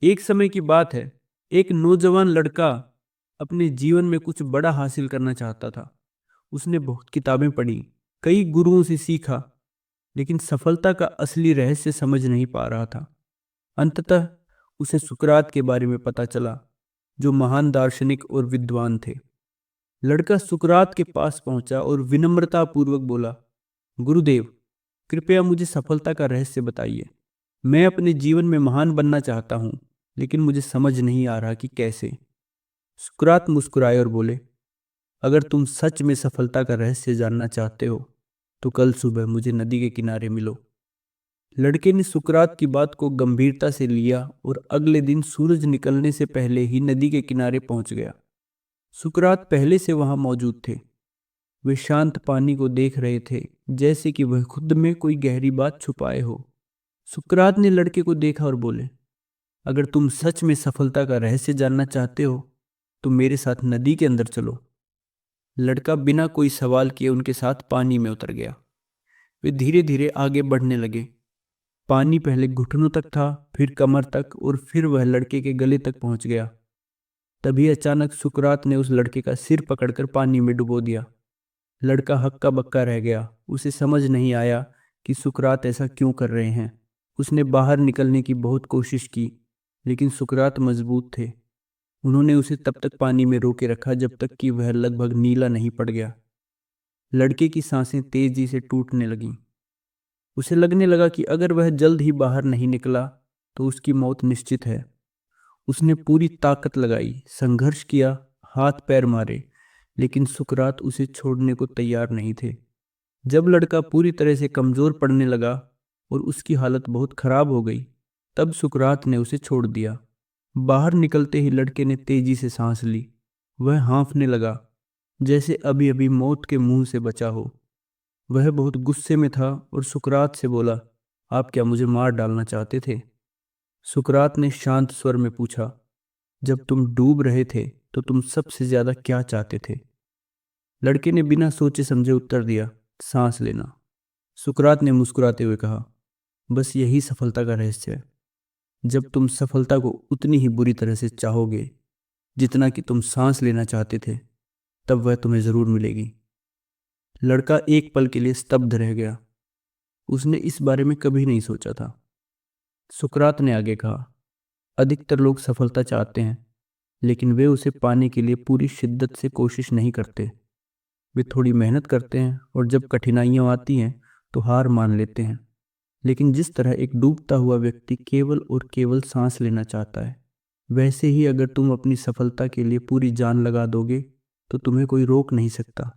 एक समय की बात है, एक नौजवान लड़का अपने जीवन में कुछ बड़ा हासिल करना चाहता था। उसने बहुत किताबें पढ़ी, कई गुरुओं से सीखा, लेकिन सफलता का असली रहस्य समझ नहीं पा रहा था। अंततः उसे सुकरात के बारे में पता चला, जो महान दार्शनिक और विद्वान थे। लड़का सुकरात के पास पहुंचा और विनम्रता पूर्वक बोला, गुरुदेव, कृपया मुझे सफलता का रहस्य बताइए। मैं अपने जीवन में महान बनना चाहता हूं, लेकिन मुझे समझ नहीं आ रहा कि कैसे। सुकरात मुस्कुराए और बोले, अगर तुम सच में सफलता का रहस्य जानना चाहते हो तो कल सुबह मुझे नदी के किनारे मिलो। लड़के ने सुकरात की बात को गंभीरता से लिया और अगले दिन सूरज निकलने से पहले ही नदी के किनारे पहुंच गया। सुकरात पहले से वहां मौजूद थे। वे शांत पानी को देख रहे थे, जैसे कि वह खुद में कोई गहरी बात छुपाए हो। सुकरात ने लड़के को देखा और बोले, अगर तुम सच में सफलता का रहस्य जानना चाहते हो तो मेरे साथ नदी के अंदर चलो। लड़का बिना कोई सवाल किए उनके साथ पानी में उतर गया। वे धीरे धीरे आगे बढ़ने लगे। पानी पहले घुटनों तक था, फिर कमर तक, और फिर वह लड़के के गले तक पहुंच गया। तभी अचानक सुकरात ने उस लड़के का सिर पकड़कर पानी में डुबो दिया। लड़का हक्का बक्का रह गया। उसे समझ नहीं आया कि सुकरात ऐसा क्यों कर रहे हैं। उसने बाहर निकलने की बहुत कोशिश की, लेकिन सुकरात मजबूत थे। उन्होंने उसे तब तक पानी में रोके रखा जब तक कि वह लगभग नीला नहीं पड़ गया। लड़के की सांसें तेजी से टूटने लगीं। उसे लगने लगा कि अगर वह जल्द ही बाहर नहीं निकला तो उसकी मौत निश्चित है। उसने पूरी ताकत लगाई, संघर्ष किया, हाथ पैर मारे, लेकिन सुकरात उसे छोड़ने को तैयार नहीं थे। जब लड़का पूरी तरह से कमजोर पड़ने लगा और उसकी हालत बहुत खराब हो गई, तब सुकरात ने उसे छोड़ दिया। बाहर निकलते ही लड़के ने तेजी से सांस ली। वह हांफने लगा, जैसे अभी अभी मौत के मुंह से बचा हो। वह बहुत गुस्से में था और सुकरात से बोला, आप क्या मुझे मार डालना चाहते थे? सुकरात ने शांत स्वर में पूछा, जब तुम डूब रहे थे तो तुम सबसे ज्यादा क्या चाहते थे? लड़के ने बिना सोचे समझे उत्तर दिया, सांस लेना। सुकरात ने मुस्कुराते हुए कहा, बस यही सफलता का रहस्य है। जब तुम सफलता को उतनी ही बुरी तरह से चाहोगे जितना कि तुम सांस लेना चाहते थे, तब वह तुम्हें जरूर मिलेगी। लड़का एक पल के लिए स्तब्ध रह गया। उसने इस बारे में कभी नहीं सोचा था। सुकरात ने आगे कहा, अधिकतर लोग सफलता चाहते हैं, लेकिन वे उसे पाने के लिए पूरी शिद्दत से कोशिश नहीं करते। वे थोड़ी मेहनत करते हैं और जब कठिनाइयां आती हैं तो हार मान लेते हैं। लेकिन जिस तरह एक डूबता हुआ व्यक्ति केवल और केवल सांस लेना चाहता है, वैसे ही अगर तुम अपनी सफलता के लिए पूरी जान लगा दोगे तो तुम्हें कोई रोक नहीं सकता।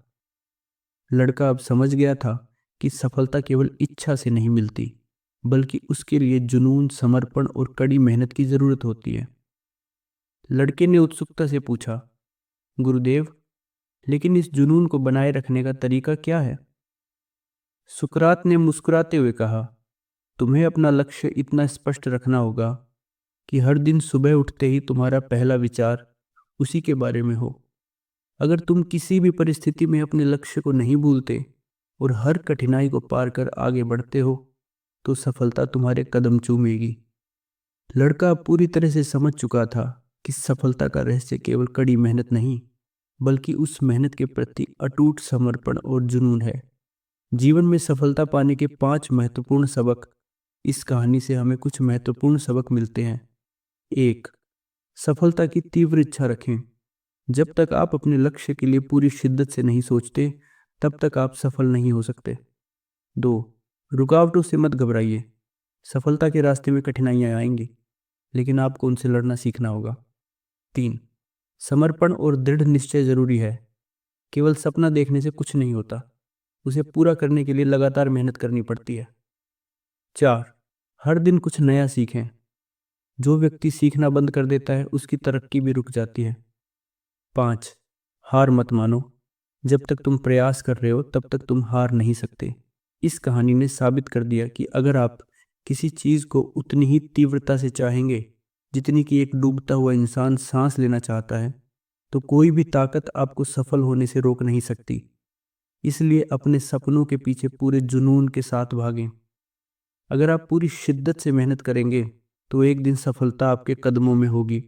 लड़का अब समझ गया था कि सफलता केवल इच्छा से नहीं मिलती, बल्कि उसके लिए जुनून, समर्पण और कड़ी मेहनत की जरूरत होती है। लड़के ने उत्सुकता से पूछा, गुरुदेव, लेकिन इस जुनून को बनाए रखने का तरीका क्या है? सुकरात ने मुस्कुराते हुए कहा, तुम्हें अपना लक्ष्य इतना स्पष्ट रखना होगा कि हर दिन सुबह उठते ही तुम्हारा पहला विचार उसी के बारे में हो। अगर तुम किसी भी परिस्थिति में अपने लक्ष्य को नहीं भूलते और हर कठिनाई को पार कर आगे बढ़ते हो, तो सफलता तुम्हारे कदम चूमेगी। लड़का पूरी तरह से समझ चुका था कि सफलता का रहस्य केवल कड़ी मेहनत नहीं, बल्कि उस मेहनत के प्रति अटूट समर्पण और जुनून है। जीवन में सफलता पाने के 5 महत्वपूर्ण सबक। इस कहानी से हमें कुछ महत्वपूर्ण सबक मिलते हैं। 1. सफलता की तीव्र इच्छा रखें। जब तक आप अपने लक्ष्य के लिए पूरी शिद्दत से नहीं सोचते, तब तक आप सफल नहीं हो सकते। 2. रुकावटों से मत घबराइए। सफलता के रास्ते में कठिनाइयां आएंगी, लेकिन आपको उनसे लड़ना सीखना होगा। 3. समर्पण और दृढ़ निश्चय जरूरी है। केवल सपना देखने से कुछ नहीं होता, उसे पूरा करने के लिए लगातार मेहनत करनी पड़ती है। 4. हर दिन कुछ नया सीखें। जो व्यक्ति सीखना बंद कर देता है, उसकी तरक्की भी रुक जाती है। 5. हार मत मानो। जब तक तुम प्रयास कर रहे हो, तब तक तुम हार नहीं सकते। इस कहानी ने साबित कर दिया कि अगर आप किसी चीज को उतनी ही तीव्रता से चाहेंगे जितनी कि एक डूबता हुआ इंसान सांस लेना चाहता है, तो कोई भी ताकत आपको सफल होने से रोक नहीं सकती। इसलिए अपने सपनों के पीछे पूरे जुनून के साथ भागें। अगर आप पूरी शिद्दत से मेहनत करेंगे तो एक दिन सफलता आपके कदमों में होगी।